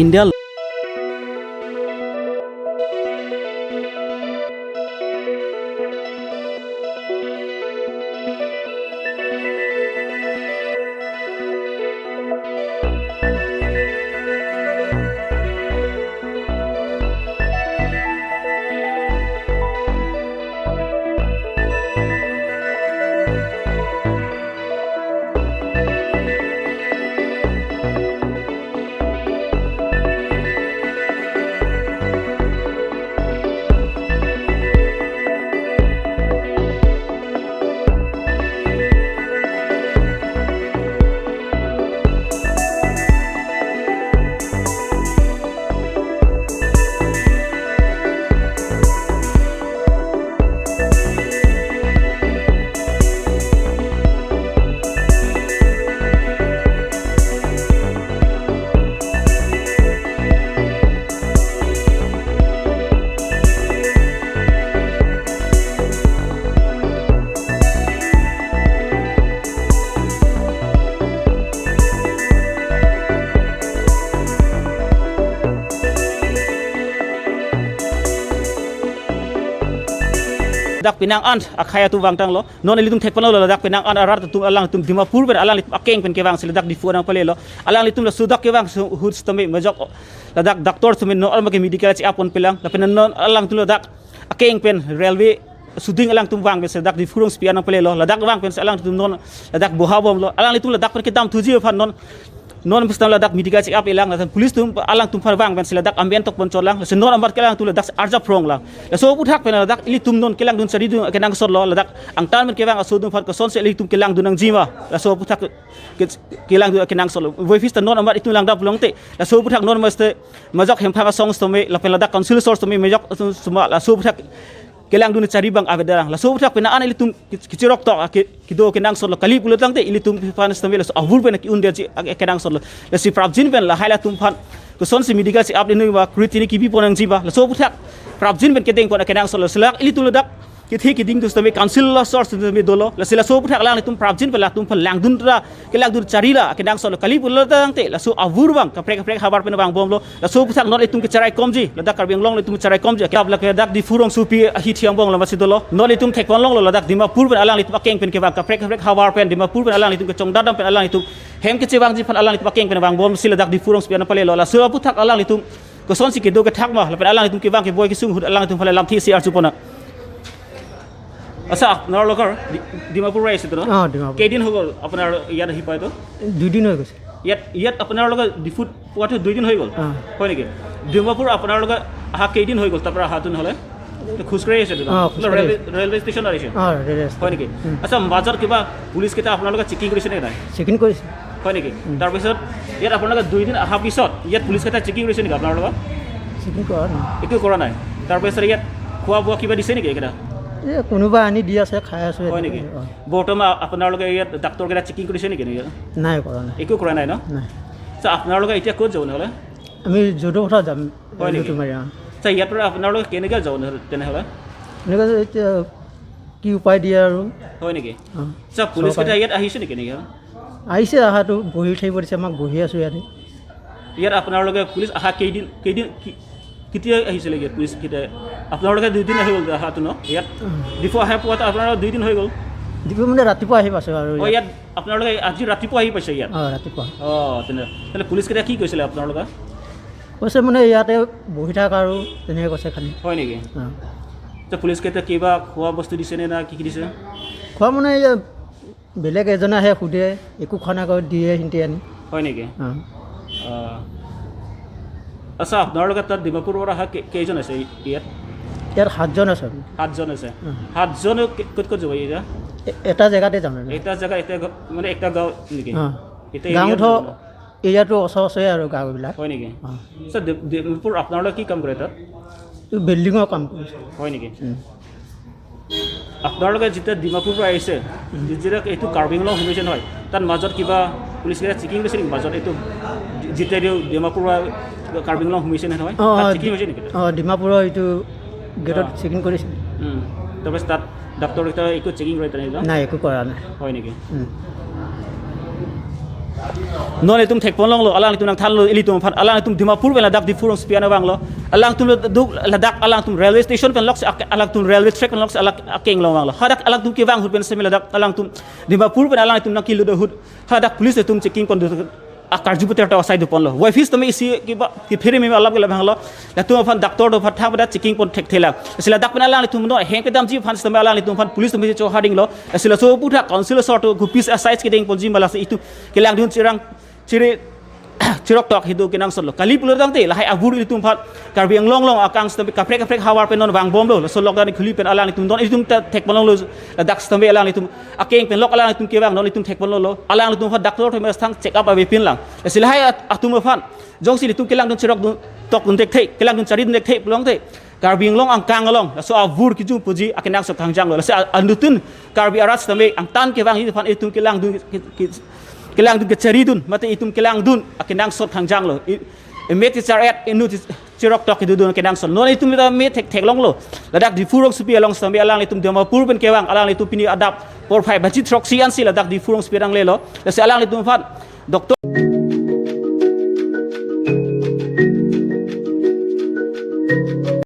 India dak pinang an akhaya tu wang tang lo non litung thek pan lo dak pinang an arar tu alang tu Dimapur ber alang akeng pen ke wang sel dak Diphu nang pale lo alang litung la sudak ke wang hud stame majok la dak doctor sumin no alma ke medical ci apon pelang la pen non alang tu dak akeng pen railway suding alang tum wang sel dak Diphu rong spian nang pale lo la dak wang pen alang tu non la dak bohabom lo alang litung la dak pen ke dam tuji fan non pistam la dak medical check up ilang la police tum alang tum phar wang ben sila dak ambien tok boncor lang la non ambat kelang tu la dak arja prong lang la so puthak pen la dak ili tum non kelang dun sari du kenang sor lo la dak ang tan men kewang aso dum phar ko son se ili tum kelang dun ang jima la so puthak kelang du kenang sor lo voi fista non ambat itu lang dak pulong te la so puthak non maste majok hem phanga song stome la pen la dak council source tome majok suma la so puthak kelang dun cari bang avedarang la so puthak pen an ili tum kicirok tok kido kenang sor lo kali pulut lang te ili tum fan stome la so avur pen ki unde ci kenang sor lo la si prabjin pen la haila tum fan ko son si medical si up ni wa kritini ki bi ponang jiba la so puthak prabjin pen keteng pon kenang sor lo selak ili tu dak kithi ki ding tu stome council la source tu me dolo la sila so puthak lang tum prabjin pen la tum fan lang dun ra kelang dun cari la kenang sor lo kali pulut lang te la so avur bang kaprek habar pen bang bom lo la so puthak non itum ke carai komji la dak karbeng long le tum carai komji kap la ke dak Diphu rong supi hi thiang bong la masi dolo non itum thek pon long lo la dak Dimapur pen alang itum akeng pen ke bang kaprek habar pen Dimapur pen alang itum ke chong dadam pen alang itum hem ke cewang ji fan alang itum akeng pen bang bom sila dak Diphu rong spian pale lo la so puthak alang itum ko son si ke do ke thak ma la pen alang itum ke bang ke boy ke sung hud alang itum phale lam thi si ar chupona আচ্ছা আপনার লগৰ ডিমাপুৰ আহিছে তো ডিমাপুৰ কেইদিন হৈ গ'ল আপোনাৰ ইয়াত আহি পাই তো 2 দিন হৈ গৈছে ইয়াত আপোনাৰ লগত ডিফুত পোৱাটো 2 দিন হৈ গ'ল হয় নেকি ডিমাপুৰ আপোনাৰ লগত আহা কেইদিন হৈ গ'ল তাৰ পৰা আহাটো নহ'লে খুচকাৰি আছে তো ৰেলৱে ষ্টেচন আহিছে হয় নেকি আচ্ছা মাজত কিবা পুলিচ কেইটা আপোনাৰ লগত চেকিং কৰিছে নে নাই চেকিং কৰিছে হয় নেকি তাৰপিছত ইয়াত আপোনাৰ লগত 2 দিন অহাৰ পিছত ইয়াত পুলিচ কেইটা চেকিং কৰিছে নেকি আপোনাৰ লগত চেকিং কৰা নাই একো কৰা নাই তাৰপিছত ইয়াত খোৱা বোৱা কিবা দিছে নেকি এইকেইটা কোনোবা আনি দি আছে খাই আছো হয় নেকি বৰ্তমান আপোনালোকে ইয়াত ডাক্তৰ কেইটা চেকিং কৰিছে নেকি নাই কৰা নাই একো কৰা নাই ন নাই আচ্ছা আপোনালোকে এতিয়া ক'ত যাব নহ'লে আমি য'তো কথা যাম হয় নেকি আচ্ছা ইয়াৰ পৰা আপোনালোকে কেনেকৈ যাব তেনেহ'লে এনেকৈ এতিয়া কি উপায় দিয়ে আৰু হয় নেকি আচ্ছা পুলিচ কেইটা ইয়াত আহিছে নেকি নেকি আহিছে আহাটো বহি থাকিব দিছে আমাক বহি আছোঁ ইয়াত আপোনালোকে পুলিচ আহা কেইদিন কেতিয়া আহিছিলে ইয়াত পুলিচ কেইটা আপোনালোকে 2 দিন হৈ গ'ল আহাটো ন ইয়াত ডিফু আহে পোৱাটো আপোনালোকৰ 2 দিন হৈ গ'ল ডিফু মানে ৰাতিপুৱা আহি পাইছোঁ আৰু ইয়াত আপোনালোকে আজি ৰাতিপুৱা আহি পাইছে ইয়াত ৰাতিপুৱা তেনেহ'লে পুলিচ কেইটা কি কৈছিলে আপোনালোকে কৈছে মানে ইয়াতে বহি থাক আৰু তেনেকৈ কৈছে খালি হয় নেকি আচ্ছা পুলিচ কেইটা কিবা খোৱা বস্তু দিছেনে না কি দিছে খোৱা মানে বেলেগ এজনে আহে সোধে একো খোৱা নাই দিয়ে সিহঁতে আনি হয় নেকি আচ্ছা আপোনালোকে তাত ডিমাপুৰৰ পৰা অহা কেইজন আছে ইয়াত 7জন আছে 7জন আছে 7জন ক'ত ক'ত যাব এতিয়া এটা জেগাতে যাম এটা জেগা এতিয়া মানে একটা গাঁও নেকি গাঁৱত এৰিয়াটো ওচৰে আৰু গাঁওবিলাক হয় নেকি আচ্ছা ডিমাপুৰ আপোনালোকে কি কাম কৰে তাত বিল্ডিঙৰ কাম কৰিছে হয় নেকি আপোনালোকে যেতিয়া ডিমাপুৰ পৰা আহিছে যেতিয়া এইটো কাৰ্বি আংলং সোমাইছে নহয় তাত মাজত কিবা পুলিচ কেইটা চেকিং কৰিছে নেকি মাজত এইটো যেতিয়া ডিমাপুৰ কাৰ্বি আংলং সোমাইছে নহয় চেকিং হৈছে নেকি ডিমাপুৰৰ এইটো গেটত চেকিং কৰিছে তাৰপিছত তাত ডাক্তৰ কেইটা একো চেকিং কৰে তেনেকুৱা নাই একো কৰা নাই হয় নেকি non itum thek pon long lo alang itum nang than lo ili tum phan alang itum Dimapur pen ladak Diphu rong spiana wang lo alang tum du ladak alang tum railway station pen lok alang tum railway track pen lok akeng lo wang lo hadak alang tum ki wang hut pen semi ladak alang tum Dimapur pen alang itum nakil do hut hadak police tum checking kon akar juputer ta side pon lo wifis tami isi ki phiri me alap gela bang lo la tum phan doctor do phat thang checking pon thek thela sila dak pen alang tum no heng kedam ji phan stam alang tum phan police tum cho harding lo sila so putha council sort to gupis aside keding pon ji mala se itu kelang dun chirang ciri cirok tok hidu kinang solo kali pulur dang te lahai abur itu phat karbi ang long akang stambe kaprek hawar pen non bang bom lo so lok dan khuli pen alang itum don itum tek pon lo dak stambe alang itum akeng pen lok alang itum ke bang non itum tek pon lo alang itum phat doctor thoi thang check up abi pin lang silahai atum phan jong sil itum kelang don cirok dun tok dun tek thei kelang dun cari dun tek thei long te karbi ang long ang kang along so abur ki ju puji akinang sok thang jang lo se andutun karbi arat stambe ang tan ke bang hidu phan itum kelang dun kelang dun kecari dun mate itum kelang dun akinang sot hangjang lo met charet inu cirok tok itu dun akinang sot non itum mita met thek long lo ladak di furong supi along sambe alang itum Dimapur pen kewang alang itu pini adap por phai bachi trok sian si ladak di furong supi rang le lo se alang itum phat doktor